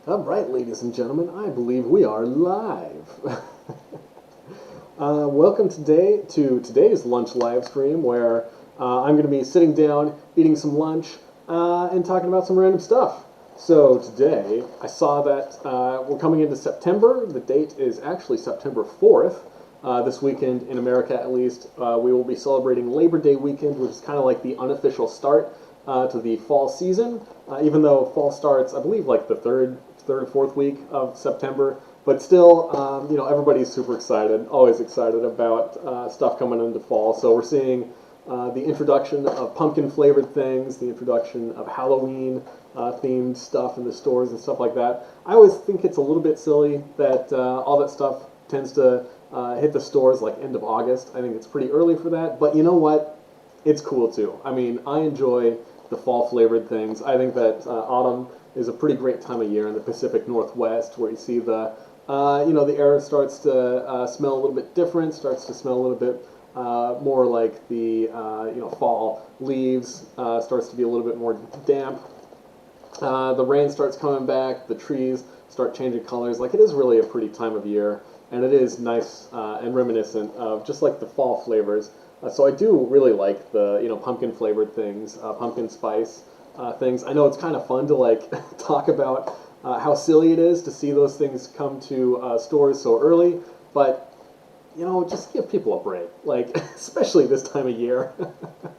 All right, ladies and gentlemen, I believe we are live. Welcome today to today's lunch live stream where I'm going to be sitting down, eating some lunch, and talking about some random stuff. So today, I saw that we're coming into September. The date is actually September 4th. This weekend, in America at least, we will be celebrating Labor Day weekend, which is kind of like the unofficial start to the fall season, even though fall starts, I believe, like the third or fourth week of September. But still, everybody's super excited, always excited about stuff coming into fall. So we're seeing the introduction of pumpkin-flavored things, the introduction of Halloween-themed stuff in the stores and stuff like that. I always think it's a little bit silly that all that stuff tends to hit the stores like end of August. I think it's pretty early for that, but you know what? It's cool too. I mean, I enjoy the fall-flavored things. I think that autumn is a pretty great time of year in the Pacific Northwest, where you see the the air starts to smell a little bit different, starts to smell a little bit more like the fall leaves, starts to be a little bit more damp. The rain starts coming back, the trees start changing colors. Like, it is really a pretty time of year, and it is nice and reminiscent of just like the fall flavors. So I do really like the pumpkin flavored things, pumpkin spice things. I know it's kind of fun to like talk about how silly it is to see those things come to stores so early, but just give people a break. Like, especially this time of year.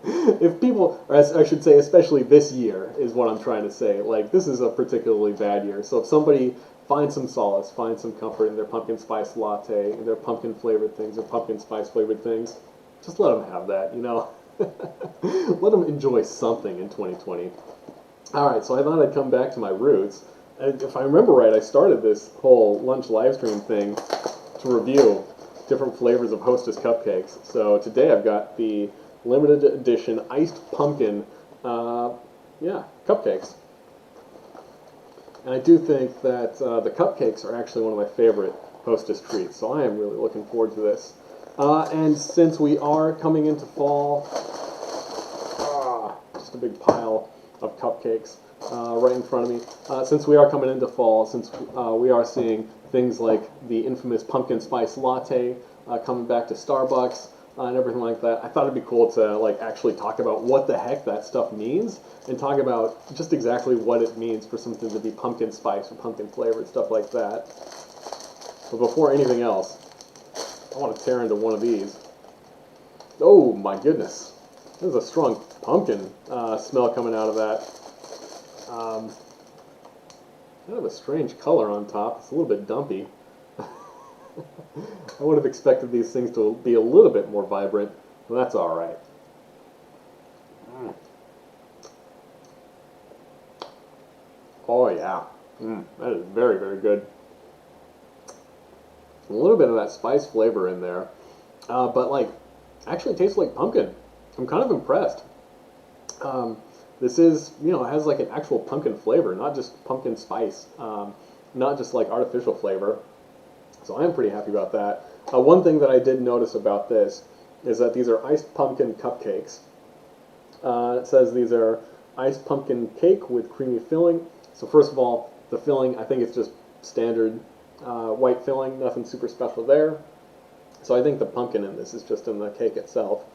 If people, or I should say, especially this year, is what I'm trying to say. Like, this is a particularly bad year. So if somebody finds some solace, finds some comfort in their pumpkin spice latte, in their pumpkin flavored things, or pumpkin spice flavored things, just let them have that, Let them enjoy something in 2020. All right, so I thought I'd come back to my roots. And if I remember right, I started this whole lunch live stream thing to review different flavors of Hostess cupcakes. So today I've got the limited edition iced pumpkin, cupcakes. And I do think that the cupcakes are actually one of my favorite Hostess treats, so I am really looking forward to this. And since we are coming into fall, just a big pile of cupcakes right in front of me. Since we are coming into fall, since we are seeing things like the infamous pumpkin spice latte coming back to Starbucks and everything like that, I thought it'd be cool to like actually talk about what the heck that stuff means and talk about just exactly what it means for something to be pumpkin spice or pumpkin flavored, stuff like that. But before anything else, I want to tear into one of these. Oh my goodness. There's a strong pumpkin smell coming out of that. Kind of a strange color on top. It's a little bit dumpy. I would have expected these things to be a little bit more vibrant, but that's alright. Oh yeah. That is very, very good. A little bit of that spice flavor in there, but like, actually tastes like pumpkin. I'm kind of impressed. This is, it has like an actual pumpkin flavor, not just pumpkin spice, not just like artificial flavor. So I'm pretty happy about that. One thing that I did notice about this is that these are iced pumpkin cupcakes. It says these are iced pumpkin cake with creamy filling. So first of all, the filling, I think it's just standard white filling, nothing super special there. So I think the pumpkin in this is just in the cake itself.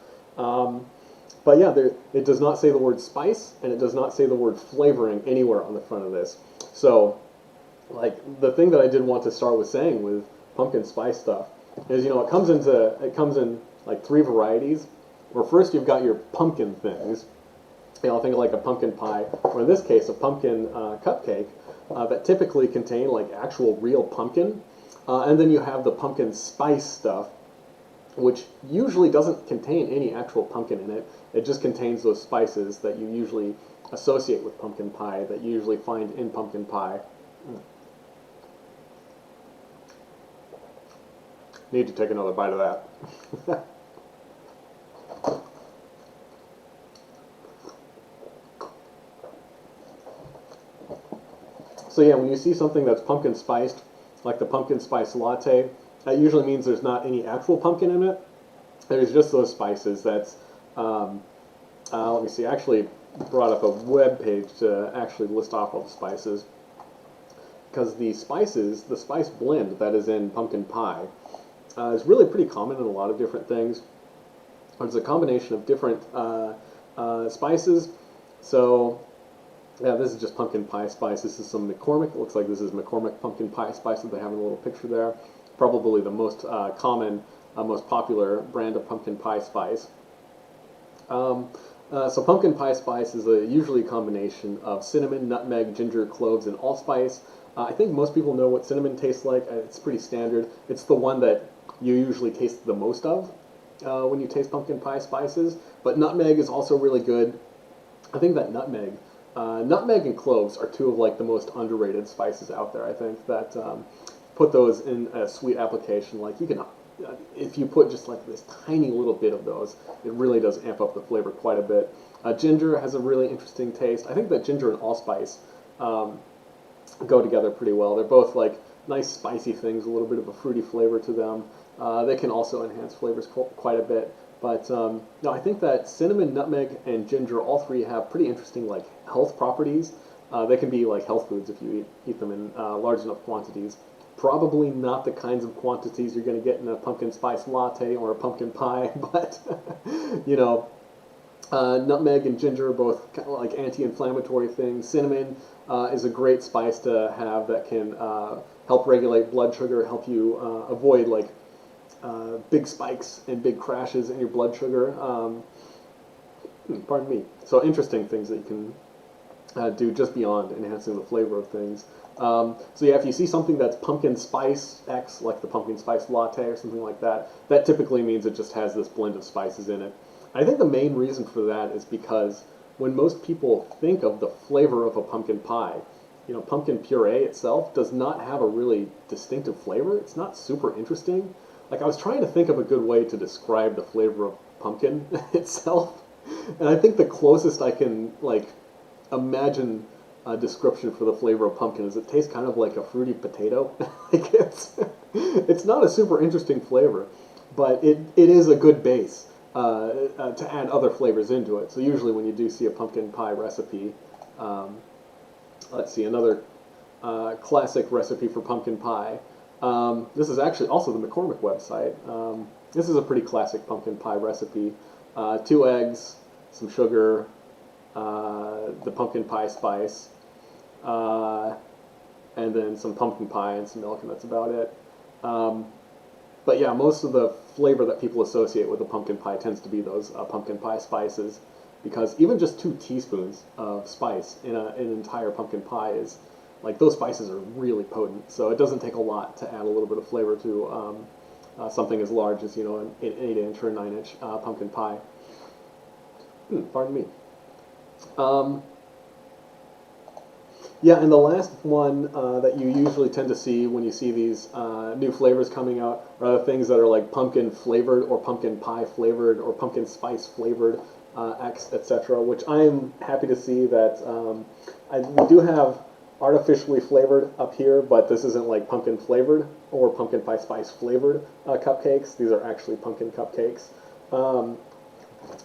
But yeah, it does not say the word spice, and it does not say the word flavoring anywhere on the front of this. So, like, the thing that I did want to start with saying with pumpkin spice stuff is, it comes in like 3 varieties. Where first you've got your pumpkin things. Think of like a pumpkin pie, or in this case, a pumpkin cupcake that typically contain like actual real pumpkin. And then you have the pumpkin spice stuff, which usually doesn't contain any actual pumpkin in it. It just contains those spices that you usually associate with pumpkin pie, that you usually find in pumpkin pie. Need to take another bite of that. So yeah, when you see something that's pumpkin spiced, like the pumpkin spice latte, that usually means there's not any actual pumpkin in it. There's just those spices. That's, let me see, I actually brought up a web page to actually list off all the spices. because the spice blend that is in pumpkin pie is really pretty common in a lot of different things. It's a combination of different spices. So yeah, this is just pumpkin pie spice. This is some McCormick. It looks like this is McCormick pumpkin pie spice that they have in a little picture there. Probably the most common, most popular brand of pumpkin pie spice. So pumpkin pie spice is usually a combination of cinnamon, nutmeg, ginger, cloves, and allspice. I think most people know what cinnamon tastes like. It's pretty standard. It's the one that you usually taste the most of when you taste pumpkin pie spices. But nutmeg is also really good. I think that nutmeg and cloves are two of like the most underrated spices out there. I think that put those in a sweet application, like you can, if you put just like this tiny little bit of those, it really does amp up the flavor quite a bit. Ginger has a really interesting taste. I think that ginger and allspice go together pretty well. They're both like nice spicy things, a little bit of a fruity flavor to them. They can also enhance flavors quite a bit. But no, I think that cinnamon, nutmeg, and ginger, all three have pretty interesting like health properties. They can be like health foods if you eat them in large enough quantities. Probably not the kinds of quantities you're going to get in a pumpkin spice latte or a pumpkin pie, but you know, nutmeg and ginger are both kind of like anti-inflammatory things. Cinnamon is a great spice to have that can help regulate blood sugar, help you avoid like big spikes and big crashes in your blood sugar. Pardon me. So interesting things that you can do just beyond enhancing the flavor of things. So yeah, if you see something that's pumpkin spice X, like the pumpkin spice latte or something like that, that typically means it just has this blend of spices in it. I think the main reason for that is because when most people think of the flavor of a pumpkin pie, you know, pumpkin puree itself does not have a really distinctive flavor. It's not super interesting. Like I was trying to think of a good way to describe the flavor of pumpkin itself, and I think the closest I can like imagine a description for the flavor of pumpkin is it tastes kind of like a fruity potato. Like it's not a super interesting flavor, but it is a good base to add other flavors into it. So usually when you do see a pumpkin pie recipe, let's see, another classic recipe for pumpkin pie. This is actually also the McCormick website. This is a pretty classic pumpkin pie recipe. 2 eggs, some sugar, the pumpkin pie spice, and then some pumpkin pie and some milk, and that's about it. But yeah, most of the flavor that people associate with a pumpkin pie tends to be those pumpkin pie spices, because even just 2 teaspoons of spice in an entire pumpkin pie is, like, those spices are really potent, so it doesn't take a lot to add a little bit of flavor to something as large as, you know, an 8-inch or a 9-inch pumpkin pie. Pardon me. Yeah, and the last one that you usually tend to see when you see these new flavors coming out are the things that are like pumpkin flavored or pumpkin pie flavored or pumpkin spice flavored, etc., which I am happy to see that we do have artificially flavored up here, but this isn't like pumpkin flavored or pumpkin pie spice flavored cupcakes. These are actually pumpkin cupcakes.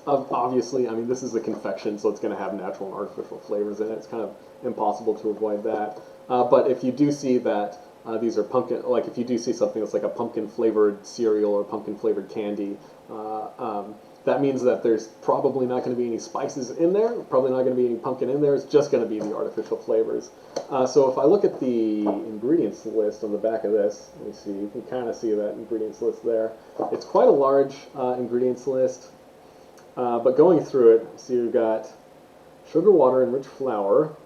Obviously, I mean, this is a confection, so it's going to have natural and artificial flavors in it. It's kind of impossible to avoid that. But if you do see that these are pumpkin, like if you do see something that's like a pumpkin flavored cereal or pumpkin flavored candy, that means that there's probably not going to be any spices in there, probably not going to be any pumpkin in there. It's just going to be the artificial flavors. So if I look at the ingredients list on the back of this, let me see, you can kind of see that ingredients list there. It's quite a large ingredients list. But going through it, so you've got sugar, water, enriched flour,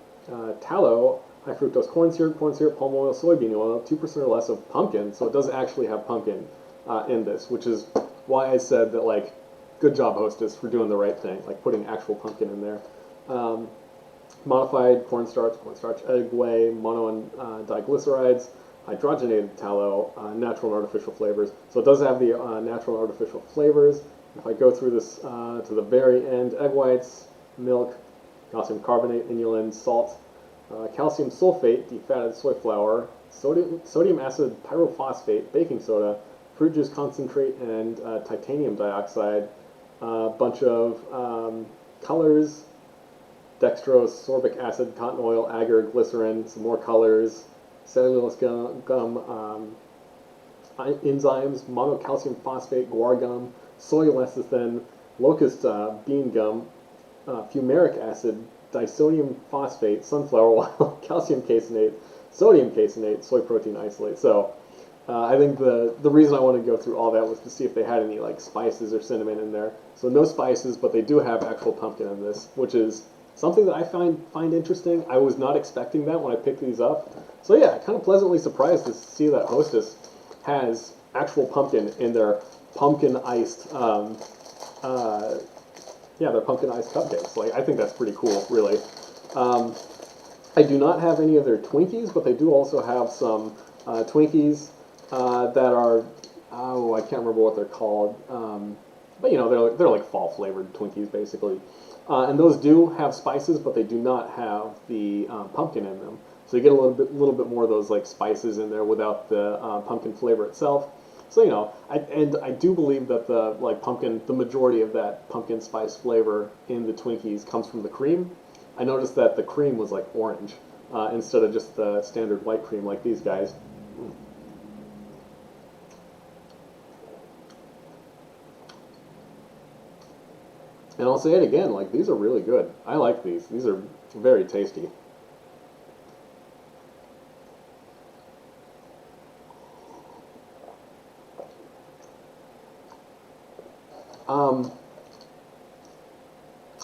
tallow, high fructose corn syrup, palm oil, soybean oil, 2% or less of pumpkin. So it does actually have pumpkin in this, which is why I said that, like, good job, hostess, for doing the right thing, like putting actual pumpkin in there. Modified cornstarch, egg whey, mono and diglycerides, hydrogenated tallow, natural and artificial flavors. So it does have the natural and artificial flavors. If I go through this to the very end, egg whites, milk, calcium carbonate, inulin, salt, calcium sulfate, defatted soy flour, sodium acid pyrophosphate, baking soda, fruit juice concentrate, and titanium dioxide. A bunch of colors, dextrose, sorbic acid, cotton oil, agar, glycerin, some more colors, cellulose gum, enzymes, monocalcium phosphate, guar gum, soy lecithin, locust bean gum, fumaric acid, disodium phosphate, sunflower oil, calcium caseinate, sodium caseinate, soy protein isolate. So I think the reason I wanted to go through all that was to see if they had any like spices or cinnamon in there. So no spices, but they do have actual pumpkin in this, which is something that I find interesting. I was not expecting that when I picked these up. So yeah, kind of pleasantly surprised to see that Hostess has actual pumpkin in their pumpkin iced their pumpkin iced cupcakes. Like, I think that's pretty cool, really. I do not have any of their Twinkies, but they do also have some Twinkies that are, oh, I can't remember what they're called. But, you know, they're like fall-flavored Twinkies, basically. And those do have spices, but they do not have the pumpkin in them. So you get a little bit more of those like spices in there without the pumpkin flavor itself. So you know, I do believe that the majority of that pumpkin spice flavor in the Twinkies comes from the cream. I noticed that the cream was like orange instead of just the standard white cream like these guys. And I'll say it again, like these are really good. I like these. These are very tasty.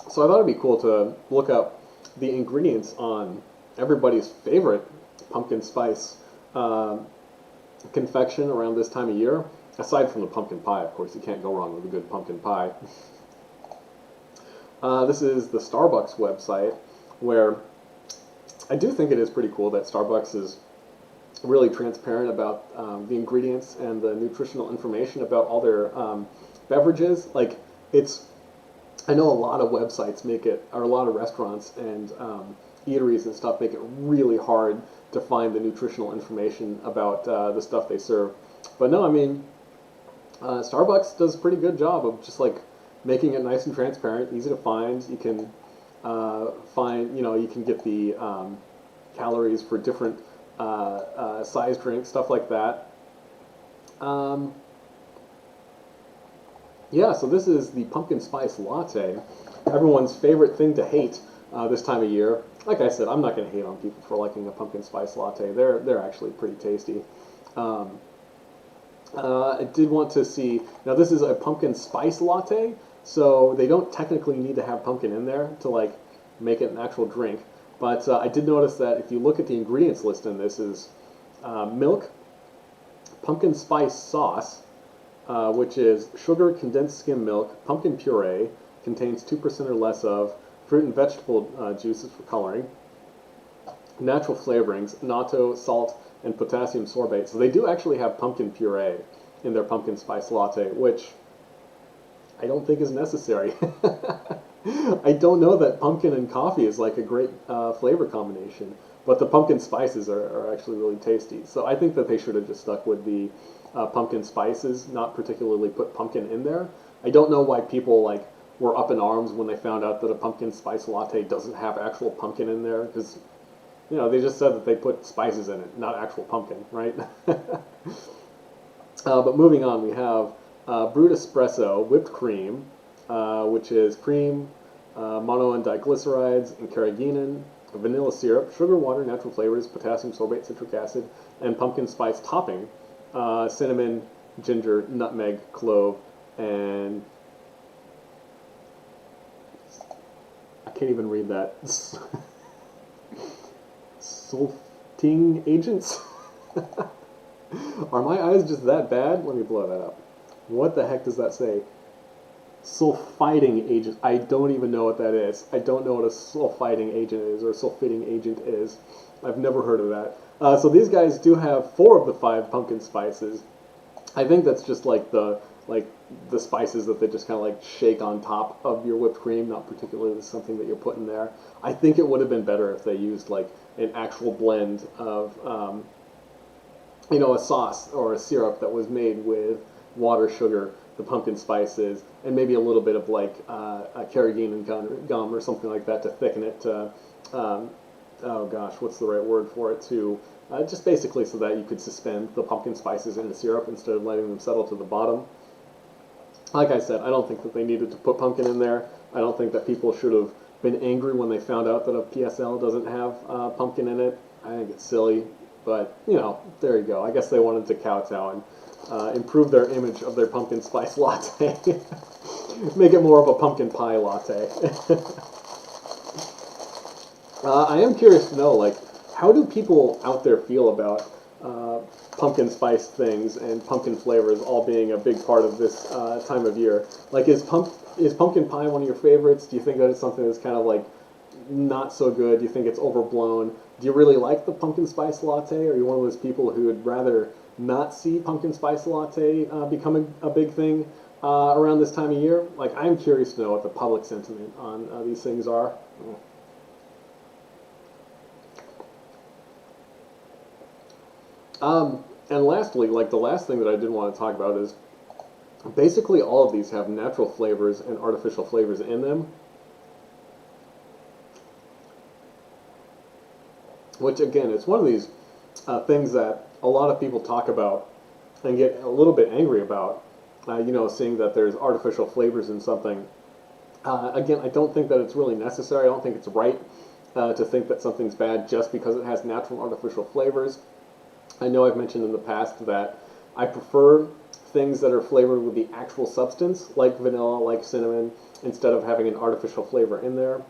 So I thought it'd be cool to look up the ingredients on everybody's favorite pumpkin spice confection around this time of year. Aside from the pumpkin pie, of course, you can't go wrong with a good pumpkin pie. This is the Starbucks website, where I do think it is pretty cool that Starbucks is really transparent about the ingredients and the nutritional information about all their beverages. Like, I know a lot of websites make it, or a lot of restaurants and eateries and stuff make it really hard to find the nutritional information about the stuff they serve. But no, I mean, Starbucks does a pretty good job of just like making it nice and transparent, easy to find. You can you can get the calories for different size drinks, stuff like that. Yeah, so this is the pumpkin spice latte, everyone's favorite thing to hate this time of year. Like I said, I'm not going to hate on people for liking a pumpkin spice latte. They're actually pretty tasty. I did want to see, now this is a pumpkin spice latte, so they don't technically need to have pumpkin in there to like make it an actual drink. But I did notice that if you look at the ingredients list in this is milk, pumpkin spice sauce, which is sugar, condensed skim milk, pumpkin puree, contains 2% or less of, fruit and vegetable juices for coloring, natural flavorings, natto, salt, and potassium sorbate. So they do actually have pumpkin puree in their pumpkin spice latte, which I don't think is necessary. I don't know that pumpkin and coffee is like a great flavor combination, but the pumpkin spices are actually really tasty. So I think that they should have just stuck with the pumpkin spices, not particularly put pumpkin in there. I don't know why people like were up in arms when they found out that a pumpkin spice latte doesn't have actual pumpkin in there, because you know, they just said that they put spices in it, not actual pumpkin, right? But moving on, we have brewed espresso, whipped cream, which is cream, mono and diglycerides, and carrageenan, vanilla syrup, sugar, water, natural flavors, potassium sorbate, citric acid, and pumpkin spice topping, cinnamon, ginger, nutmeg, clove, and I can't even read that. Sulfiting agents? Are my eyes just that bad? Let me blow that up. What the heck does that say? Sulfiting agent. I don't even know what that is. I don't know what a sulfiting agent is, or a sulfiting agent is. I've never heard of that. So these guys do have 4 of the 5 pumpkin spices. I think that's just like the spices that they just kind of like shake on top of your whipped cream, not particularly something that you're putting there. I think it would have been better if they used like an actual blend of you know, a sauce or a syrup that was made with water, sugar, the pumpkin spices, and maybe a little bit of like a carrageenan gum or something like that to thicken it, to oh gosh, what's the right word for it, to just basically so that you could suspend the pumpkin spices in the syrup instead of letting them settle to the bottom. Like I said, I don't think that they needed to put pumpkin in there. I don't think that people should have been angry when they found out that a PSL doesn't have pumpkin in it. I think it's silly, but, you know, there you go. I guess they wanted to kowtow and improve their image of their pumpkin spice latte. Make it more of a pumpkin pie latte. I am curious to know, like, how do people out there feel about pumpkin spice things and pumpkin flavors all being a big part of this time of year? Like, is pumpkin pie one of your favorites? Do you think that it's something that's kind of like not so good? Do you think it's overblown? Do you really like the pumpkin spice latte? Are you one of those people who would rather not see pumpkin spice latte become a big thing around this time of year? Like, I'm curious to know what the public sentiment on these things are. And lastly, like the last thing that I did want to talk about is basically all of these have natural flavors and artificial flavors in them. Which again, it's one of these things that a lot of people talk about and get a little bit angry about, you know, seeing that there's artificial flavors in something. Again, I don't think that it's really necessary. I don't think it's right to think that something's bad just because it has natural and artificial flavors. I know I've mentioned in the past that I prefer things that are flavored with the actual substance, like vanilla, like cinnamon, instead of having an artificial flavor in there.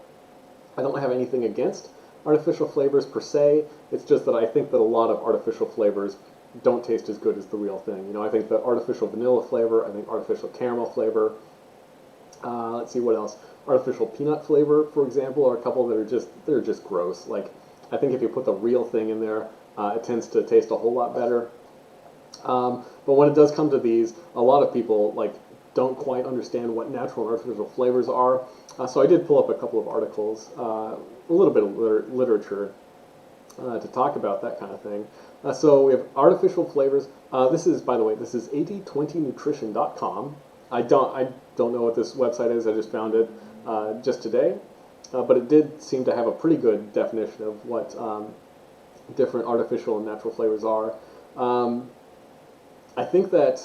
I don't have anything against artificial flavors per se. It's just that I think that a lot of artificial flavors don't taste as good as the real thing. You know, I think the artificial vanilla flavor, I think artificial caramel flavor, let's see what else. Artificial peanut flavor, for example, are a couple that are they're just gross. Like, I think if you put the real thing in there, it tends to taste a whole lot better. But when it does come to these, a lot of people like don't quite understand what natural and artificial flavors are. So I did pull up a couple of articles, a little bit of literature to talk about that kind of thing. So we have artificial flavors. This is, by the way, this is 8020nutrition.com. I don't know what this website is. I just found it just today. But it did seem to have a pretty good definition of what different artificial and natural flavors are. I think that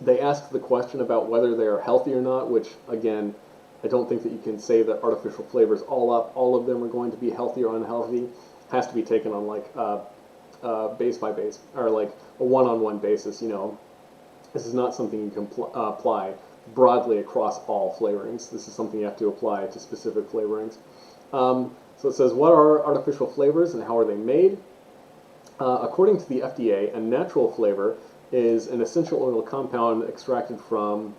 they asked the question about whether they are healthy or not, which, again, I don't think that you can say that artificial flavors all of them are going to be healthy or unhealthy. It has to be taken on like base by base, or like a one-on-one basis, you know. This is not something you can apply broadly across all flavorings. This is something you have to apply to specific flavorings. So it says, what are artificial flavors and how are they made? According to the FDA, a natural flavor is an essential oil compound extracted from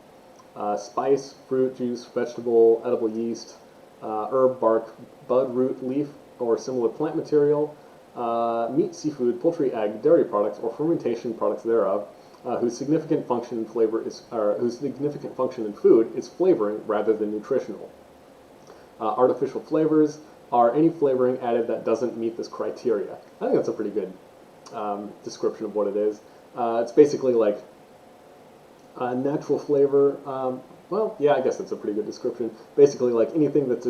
spice, fruit, juice, vegetable, edible yeast, herb, bark, bud, root, leaf, or similar plant material, meat, seafood, poultry, egg, dairy products, or fermentation products thereof, whose significant function in whose significant function in food is flavoring rather than nutritional. Artificial flavors are any flavoring added that doesn't meet this criteria. I think that's a pretty good description of what it is. It's basically like a natural flavor. Well, yeah, I guess that's a pretty good description. Basically, like anything that's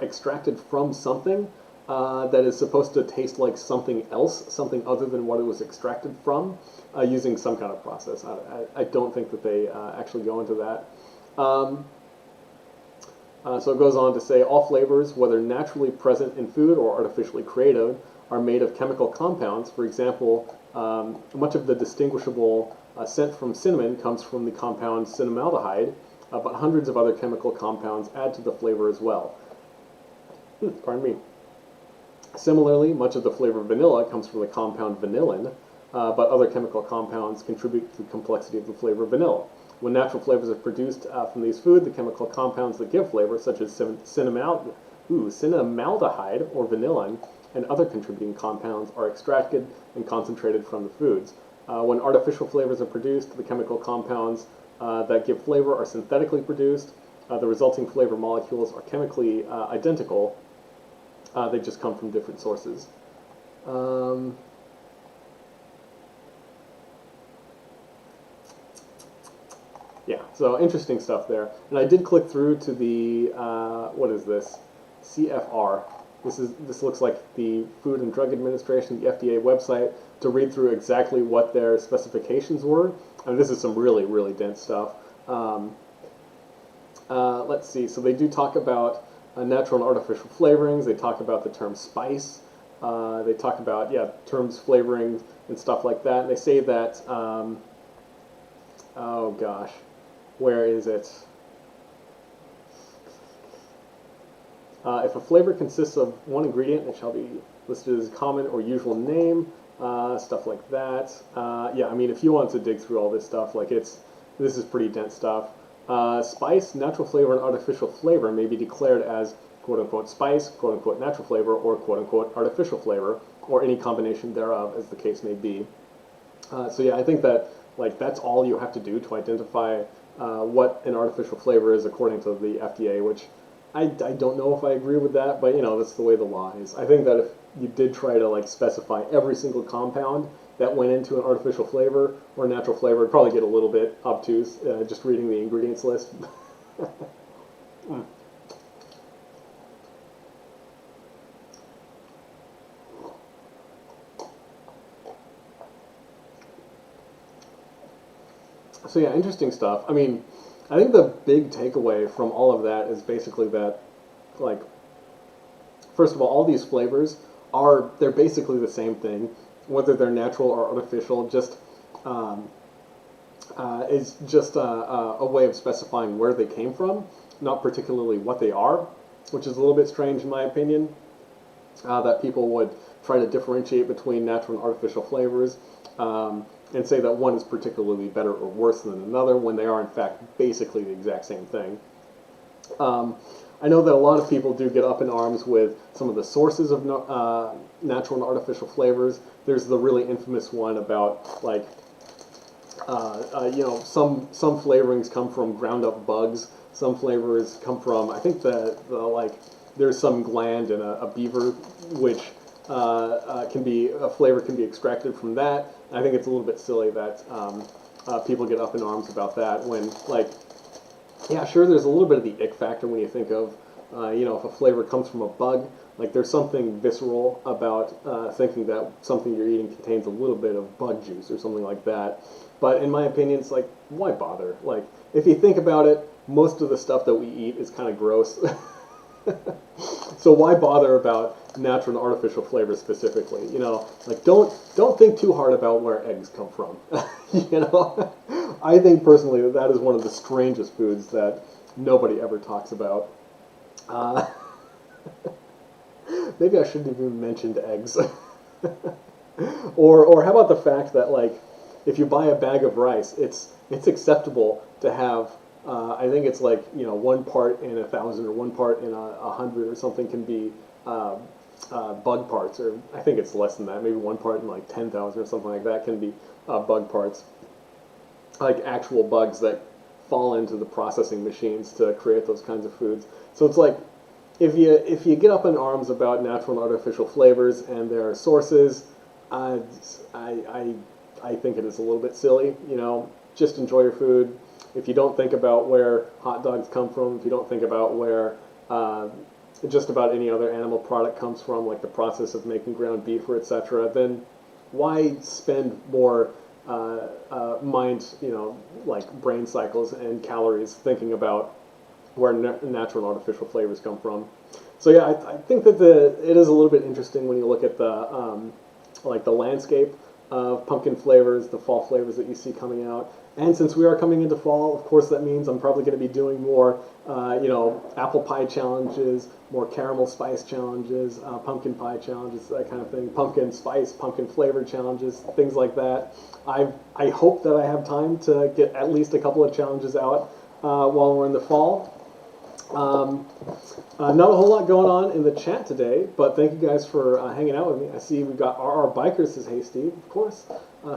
extracted from something that is supposed to taste like something else, something other than what it was extracted from, using some kind of process. I don't think that they actually go into that. So it goes on to say, all flavors, whether naturally present in food or artificially created, are made of chemical compounds. For example, much of the distinguishable scent from cinnamon comes from the compound cinnamaldehyde, but hundreds of other chemical compounds add to the flavor as well. Pardon me. Similarly, much of the flavor of vanilla comes from the compound vanillin, but other chemical compounds contribute to the complexity of the flavor of vanilla. When natural flavors are produced from these foods, the chemical compounds that give flavor, such as cinnamaldehyde or vanillin, and other contributing compounds are extracted and concentrated from the foods. When artificial flavors are produced, the chemical compounds that give flavor are synthetically produced. The resulting flavor molecules are chemically identical. They just come from different sources. Yeah, so interesting stuff there. And I did click through to the, what is this? CFR. this looks like the Food and Drug Administration, the FDA website, to read through exactly what their specifications were. I mean, this is some really, really dense stuff. Let's see. So they do talk about natural and artificial flavorings. They talk about the term spice. They talk about, terms flavoring and stuff like that. And they say that, oh gosh, where is it? If a flavor consists of one ingredient, it shall be listed as a common or usual name, stuff like that. Yeah, I mean, if you want to dig through all this stuff, like this is pretty dense stuff. Spice, natural flavor, and artificial flavor may be declared as quote-unquote spice, quote-unquote natural flavor, or quote-unquote artificial flavor, or any combination thereof, as the case may be. So yeah, I think that that's all you have to do to identify what an artificial flavor is according to the FDA, which I don't know if I agree with that, but that's the way the law is. I think that if you did try to specify every single compound that went into an artificial flavor or natural flavor, it'd probably get a little bit obtuse just reading the ingredients list. So yeah, interesting stuff. I mean, I think the big takeaway from all of that is basically that, first of all these flavors they're basically the same thing, whether they're natural or artificial. Just is just a way of specifying where they came from, not particularly what they are, which is a little bit strange in my opinion. That people would try to differentiate between natural and artificial flavors. And say that one is particularly better or worse than another when they are in fact basically the exact same thing. I know that a lot of people do get up in arms with some of the sources of natural and artificial flavors. There's the really infamous one about some flavorings come from ground up bugs. Some flavors come from, I think there's some gland in a beaver which a flavor can be extracted from that. I think it's a little bit silly that people get up in arms about that when, yeah, sure, there's a little bit of the ick factor when you think of, if a flavor comes from a bug. There's something visceral about thinking that something you're eating contains a little bit of bug juice or something like that. But in my opinion, it's why bother? If you think about it, most of the stuff that we eat is kind of gross. So why bother about natural and artificial flavors specifically? Don't think too hard about where eggs come from. I think personally that is one of the strangest foods that nobody ever talks about. Maybe I shouldn't have even mentioned eggs. Or how about the fact that if you buy a bag of rice, it's acceptable to have I think it's 1 part in 1,000 or 1 part in 100 or something can be bug parts, or I think it's less than that, maybe 1 part in 10,000 or something like that can be bug parts, actual bugs that fall into the processing machines to create those kinds of foods. So it's if you get up in arms about natural and artificial flavors and their sources, I think it is a little bit silly. Just enjoy your food. If you don't think about where hot dogs come from, if you don't think about where just about any other animal product comes from, like the process of making ground beef or etc., then why spend more mind, brain cycles and calories thinking about where natural and artificial flavors come from? So yeah, I think that it is a little bit interesting when you look at the the landscape of pumpkin flavors, the fall flavors that you see coming out. And since we are coming into fall, of course, that means I'm probably going to be doing more, apple pie challenges, more caramel spice challenges, pumpkin pie challenges, that kind of thing, pumpkin spice, pumpkin flavor challenges, things like that. I hope that I have time to get at least a couple of challenges out while we're in the fall. Not a whole lot going on in the chat today, but thank you guys for hanging out with me. I see we've got RR Biker says, hey Steve, of course.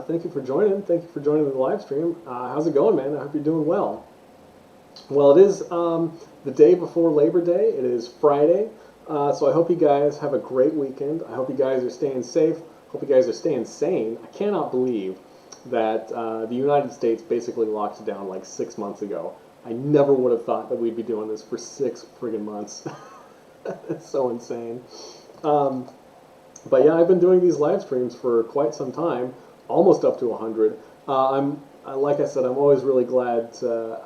Thank you for joining. Thank you for joining the live stream. How's it going, man? I hope you're doing well. Well, it is the day before Labor Day. It is Friday, so I hope you guys have a great weekend. I hope you guys are staying safe. Hope you guys are staying sane. I cannot believe that the United States basically locked down 6 months ago. I never would have thought that we'd be doing this for 6 friggin' months. It's so insane. But yeah, I've been doing these live streams for quite some time, almost up to 100. Like I said, I'm always really glad to,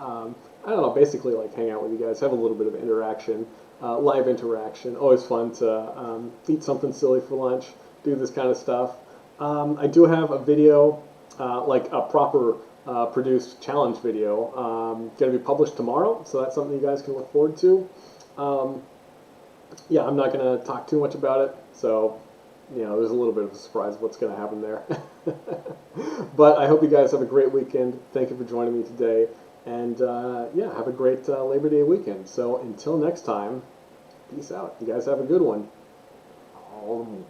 I don't know, basically like hang out with you guys, have a little bit of interaction, live interaction. Always fun to eat something silly for lunch, do this kind of stuff. I do have a video, like a proper produced challenge video, going to be published tomorrow, so that's something you guys can look forward to. Yeah, I'm not going to talk too much about it, so there's a little bit of a surprise of what's going to happen there. But I hope you guys have a great weekend. Thank you for joining me today. And yeah, have a great Labor Day weekend. So until next time, peace out. You guys have a good one. All the